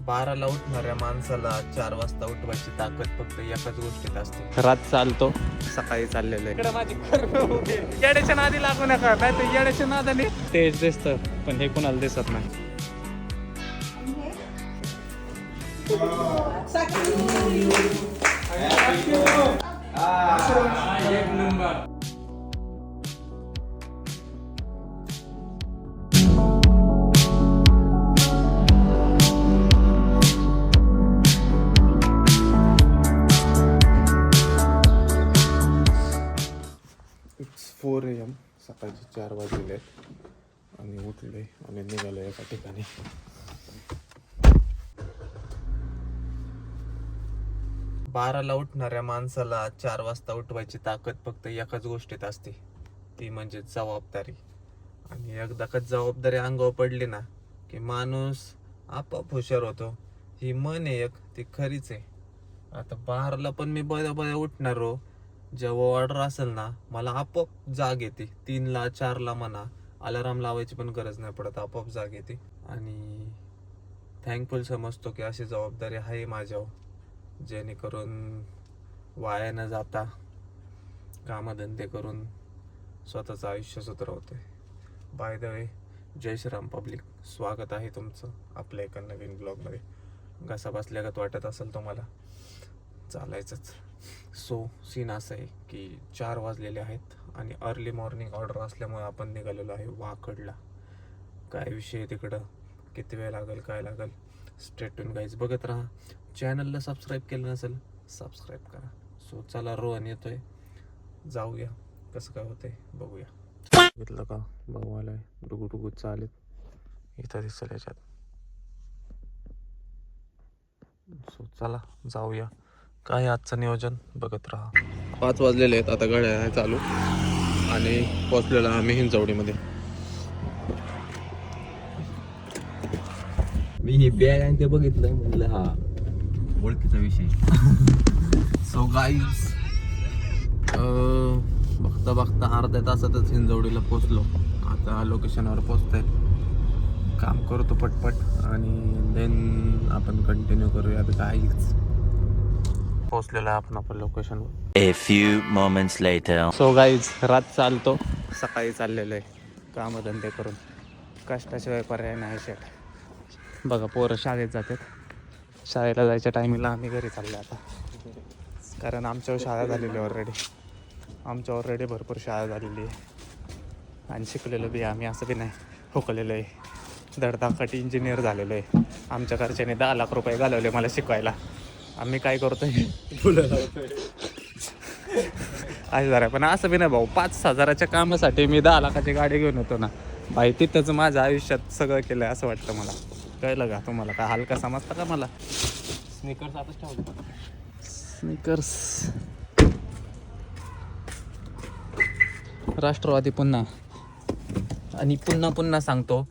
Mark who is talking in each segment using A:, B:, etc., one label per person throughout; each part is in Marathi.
A: 12ला उठणाऱ्या माणसाला 4 वाजता उठवायची ताकद फक्त एकाच गोष्टीत असते.
B: रात चालतो, सकाळी चाललेलं आहे. इकडे माझी येड्याच्या नादी लागू नका, नाही तर येड्याच्या नादाने तेच दिसतं, पण हे कुणाला दिसत नाही. एक नंबर.
A: इट्स 4 AM, सकाळचे 4 वाजले आणि उठले आणि निघालो एका ठिकाणी. बाराला उठणाऱ्या माणसाला 4 वाजता उठवायची ताकद फक्त एकाच गोष्टीत असते, ती म्हणजे जबाबदारी. आणि एकदा का जबाबदारी अंगावर पडली ना की माणूस आपोआप हुशार होतो. ही म्हण आहे एक, ती खरीच आहे. आता 12ला पण मी बऱ्या उठणार हो. जेव्हा ऑर्डर असेल ना मला आपोआप जाग येते. 3ला 4ला म्हणा, अलाराम लावायची पण गरज नाही पडत, आपोआप जाग येते. आणि थँकफुल समजतो की अशी जबाबदारी आहे माझ्यावर, जेणेकरून वाया न जाता कामधंदे करून स्वतःचं आयुष्य सुधारवतोय. बाय द वे, जय श्रीराम पब्लिक, स्वागत आहे तुमचं आपल्या एका नवीन ब्लॉगमध्ये. घसा बसल्यागत वाटत असेल तुम्हाला, चालायचंच. सो सीन असं आहे की 4 वाजलेले आहेत आणि अर्ली मॉर्निंग ऑर्डर असल्यामुळे आपण निघालेलो आहे वाकडला. काय विषय आहे तिकडं, किती वेळ लागेल, काय लागेल, स्ट्रेट टून गाईज बघत राहा. चॅनलला सबस्क्राईब केलं नसेल, सबस्क्राईब करा. सो चला, रोहन येतोय, जाऊया कसं काय होतंय बघूया. बघितलं का, भाऊ आलाय डुगू चालेत इथं दिसेल याच्यात. सो चला जाऊया. काय आजचं नियोजन बघत राहा. 5 वाजलेले आहेत आता, गाड्या आहे चालू आणि पोचलेला आम्ही हिंजवडीमध्ये.
C: मी हे बॅग आणि ते बघितलं, म्हणलं हा ओळखीचा विषय.
A: सो गाईज, बघता बघता अर्ध्या तासातच हिंजवडीला पोचलो. आता लोकेशनवर पोचतोय, काम करतो पटपट आणि देन आपण कंटिन्यू करूया. गाईज पोचलेलो आहे आपण लोकेशनवर.
D: A few moments later.
B: So guys, रात चालतो, सकाळी चाललेलं आहे. कामधंदे करून कष्टाशिवाय पर्याय नाही शेट. बघा, पोरं शाळेत जातात. शाळेला जायच्या टायमिंगला आम्ही घरी चाललो आता, कारण आमच्यावर शाळा झालेली ऑलरेडी भरपूर शाळा झालेली आहे. आणि शिकलेलो बी आम्ही, असं बी नाही हुकलेलो आहे. धडधाकट इंजिनियर झालेलो आहे. आमच्या घरच्याने 10 लाख रुपये घालवले मला शिकवायला. आम्ही काय करतोय, आहे जरा. पण असं बी नाही भाऊ, 5,000च्या कामासाठी मी 10 लाखाची गाडी घेऊन येतो ना भाई. तिथंच माझ्या आयुष्यात सगळं केलं आहे असं वाटतं मला. कळलं का तुम्हाला? काय हलका समजता का मला?
C: स्निकर्स आताच ठेवले.
B: स्निकर्स, राष्ट्रवादी पुन्हा. आणि पुन्हा सांगतो,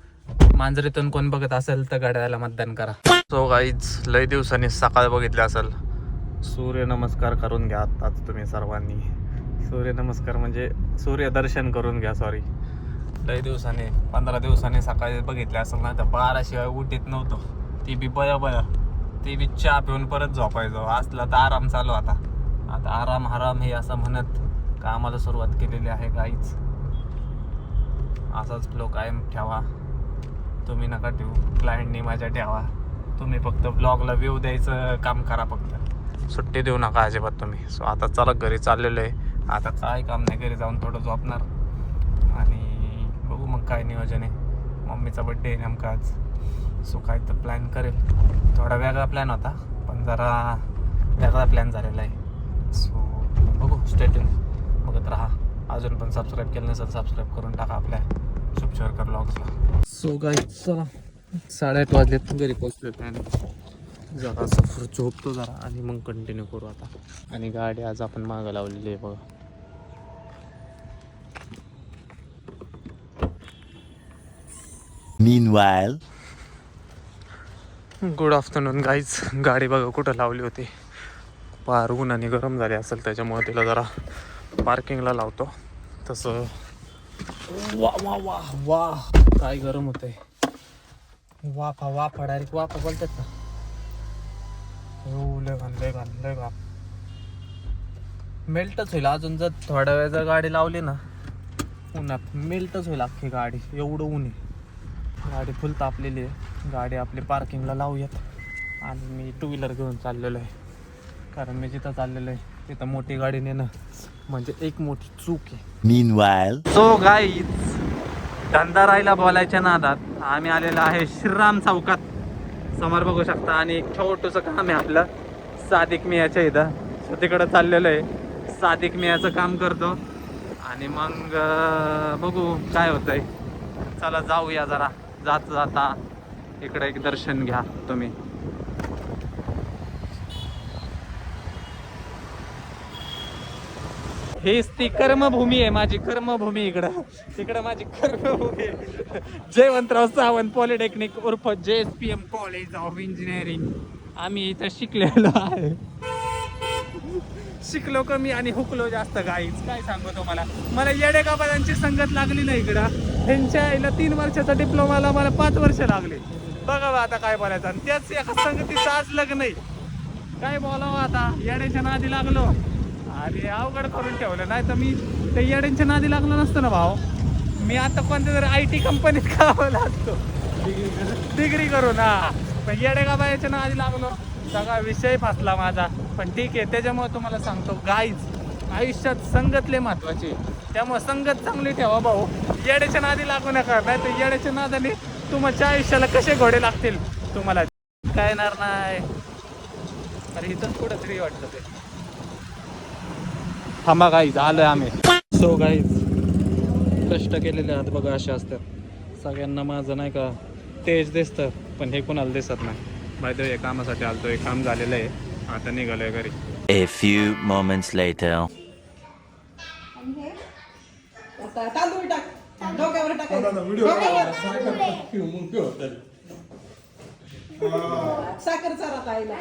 B: मांजरीतून कोण बघत असेल तर घड्याळाला मतदान करा.
A: सो गाईज, लय दिवसांनी सकाळ बघितली असेल. सूर्यनमस्कार करून घ्या आताच तुम्ही सर्वांनी. सूर्यनमस्कार म्हणजे सूर्यदर्शन करून घ्या. सॉरी, लय दिवसांनी, 15 दिवसांनी सकाळी बघितले असेल ना. तर 12 शिवाय उठीत नव्हतो. ती बी बया ती बी चहा पिऊन परत झोपायचो. असला तर आराम चालू. आता आराम हे असं म्हणत कामाला सुरुवात केलेली आहे गाईज. असाच फ्लो कायम ठेवा. तुम्ही नका ठेवू, क्लायंटनी माझ्या ठेवा. तुम्ही फक्त ब्लॉगला व्ह्यू द्यायचं काम करा, फक्त सुट्टी देऊ नका अजिबात तुम्ही. सो आता चला, घरी चाललेलो आहे. आता काय काम नाही, घरी जाऊन थोडं झोपणार आणि बघू मग काय नियोजन आहे. मम्मीचा बड्डे आहे नेमका आज. सो काय तर प्लॅन करेल. थोडा वेगळा प्लॅन होता, पण जरा वेगळा प्लॅन झालेला आहे. सो बघू, स्टे ट्यून बघत राहा. अजून पण सबस्क्राईब केलं नसेल, सबस्क्राईब करून टाका आपल्या शुभशरकर ब्लॉग्सला. सो गाईज, चला 8:30 वाजलेत, घरी पोचलो आणि जरा सफर झोपतो जरा आणि मग कंटिन्यू करू आता. आणि गाडी आज आपण मागं लावलेली आहे बघा.
D: Meanwhile.
A: Good afternoon guys. गाडी बघा कुठं लावली होती. पार उन्हाने गरम झाली असेल, त्याच्यामुळे तिला जरा पार्किंगला लावतो. तसं वा काय गरम होतंय. वाफा डायरेक्ट वाफा बोलतात ना, लय घाण मेल्टच होईल अजून जर थोड्या वेळ जर गाडी लावली ना उन्हात मेल्टच होईल अख्खी गाडी, एवढं ऊन आहे. गाडी फुल तापलेली आहे. गाडी आपली पार्किंगला लावूयात आणि मी 2 व्हीलर घेऊन चाललेलो आहे, कारण मी जिथं चाललेलो आहे तिथं मोठी गाडी नेणं म्हणजे एक मोठी चूक आहे.
D: Meanwhile,
B: सो गाईज, धंदा राहिला बोलायच्या नादात आम्ही आलेलो आहे श्रीराम चौकात. समोर बघू शकता आणि एक छोटंसं काम आहे आपलं सादिक मियाच्या इथं. सो तिकडं चाललेलं आहे, सादिक मियाचं काम करतो आणि मग बघू काय होतंय. चला जाऊया जरा, जाता इकडे एक दर्शन घ्या तुम्ही. हीच ती कर्मभूमी आहे माझी, कर्मभूमी. तिकडं माझी कर्मभूमी आहे. जयवंतराव सावंत पॉलिटेक्निक उर्फ JSPM कॉलेज ऑफ इंजिनिअरिंग. आम्ही इथं शिकलेलो आहे. शिकलो कमी आणि हुकलो जास्त गाईच. काय सांगू तुम्हाला, मला येडेगाबांची संगत लागली नाही इकडं. त्यांच्या आईला 3 वर्षाचा डिप्लोमाला मला 5 वर्ष लागले. बघा बा आता काय बोलायचं. आणि त्याच एका संगतीचं आज लग्न नाही. काय बोलावं आता, येड्याच्या नादी लागलो आणि अवघड करून ठेवलं. नाही तर मी त्या येड्यांच्या नादी लागलो नसतो ना भाऊ. मी आता कोणत्या तरी IT कंपनीत कामाला असतो डिग्री करून. पण येडेगाबाच्या नादी लागलो, सगळा विषय फासला माझा. पण ठीक आहे, त्याच्यामुळे तुम्हाला सांगतो गाईज, आयुष्यात संगत लय महत्वाची. त्यामुळे संगत चांगली ठेवा भाऊ, येड्याच्या नादी लागू नका. नाही तर येड्याच्या नादाने तुमच्या आयुष्याला कसे घोडे लागतील तुम्हाला काय येणार नाही. अरे इथंच कुठं तरी वाटतं ते. थांबा गाईज, आलोय आम्ही. सो गाईज, कष्ट केलेले आहेत बघा असे असतात. सगळ्यांना माझं नाही का तेज दिसतं, पण हे कुणाला दिसत नाही. माहिती आहे, कामासाठी आलतोय, काम झालेलं आहे, आता निघालोय घरी.
D: a few moments later.
E: तांदूळ टाक, डोक्यावर साखर चारा ताईला.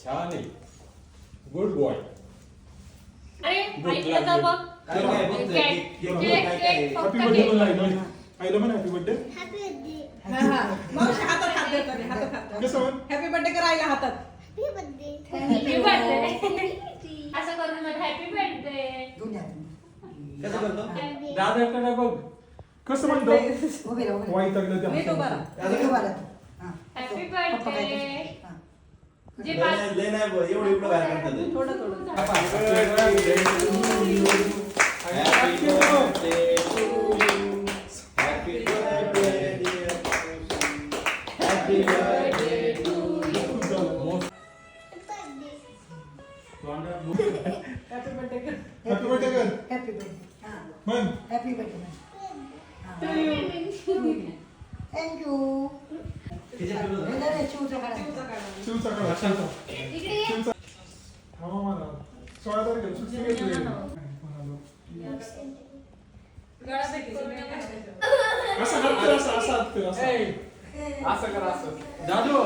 F: छान आहे, गुड बॉय.
E: हॅपी बर्थडे करायला हातात.
G: असं करून हॅपी बर्थडे.
F: दादाकडे बघ कसं म्हणतो, वाईट
E: नीट उभा राहा.
G: Happy birthday. जे
E: थोडं थोडं
H: थँक्यू.
F: असं कर, असं दादू,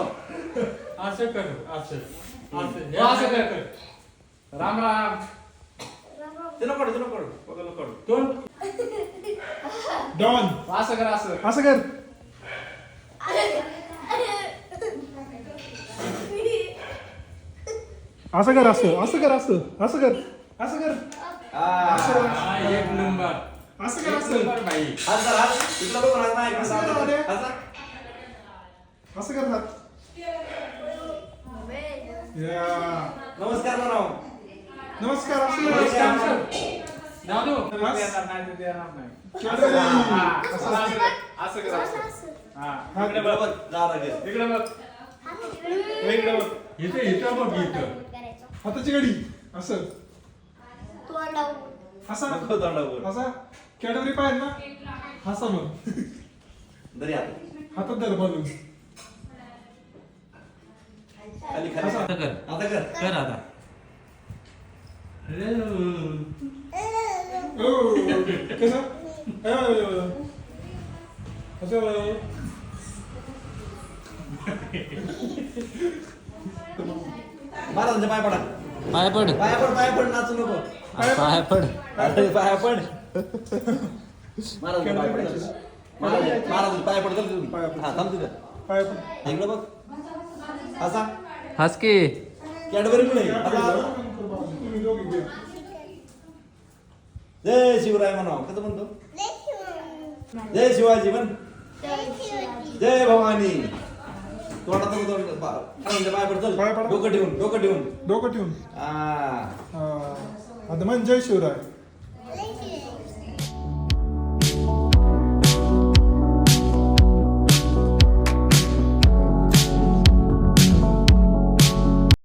F: असं कर, असं असं कर. राम राम.
C: डॉन
F: असं कर, असं
C: असं कर. असं कर, असं असं कर, असं असं कर, असं कर,
F: एक नंबर.
C: असं कर, असं
F: भाई
C: असं कर हात. नमस्कार म्हणाव. नमस्कार. असं नमस्कार.
F: दादू असं कर, असं. हा इकडे बघ, इकडे बघ, इथं बघ, इथं
C: हाताची घडी असं हसा. हसा. कॅडबरी पाहिजे ना, हसा मग. हातात धर बाजू.
B: आता कर आता.
C: कसं असं
F: महाराजांच्या पाय पडा
B: पाय पड
F: पाय पड नाचू नको
B: पाय पड
F: अरे पाय पड महाराजांच्या पाय पड महाराज पाय पड चल तुम्ही हा थांब तिथं
C: पाय पड.
F: इकडं बघ असा
B: हस की
F: कॅडबरी पण आहे
C: तुम्ही दोघी घे.
F: जय शिवराय म्हणाव कसं म्हणतो जय शिवाजी म्हण जय भवानी तोंडात पाय पड चल
C: पाय पडा.
F: डोकं ठेवून
C: डोकं ठेवून
F: हा
C: आता म्हण जय शिवराय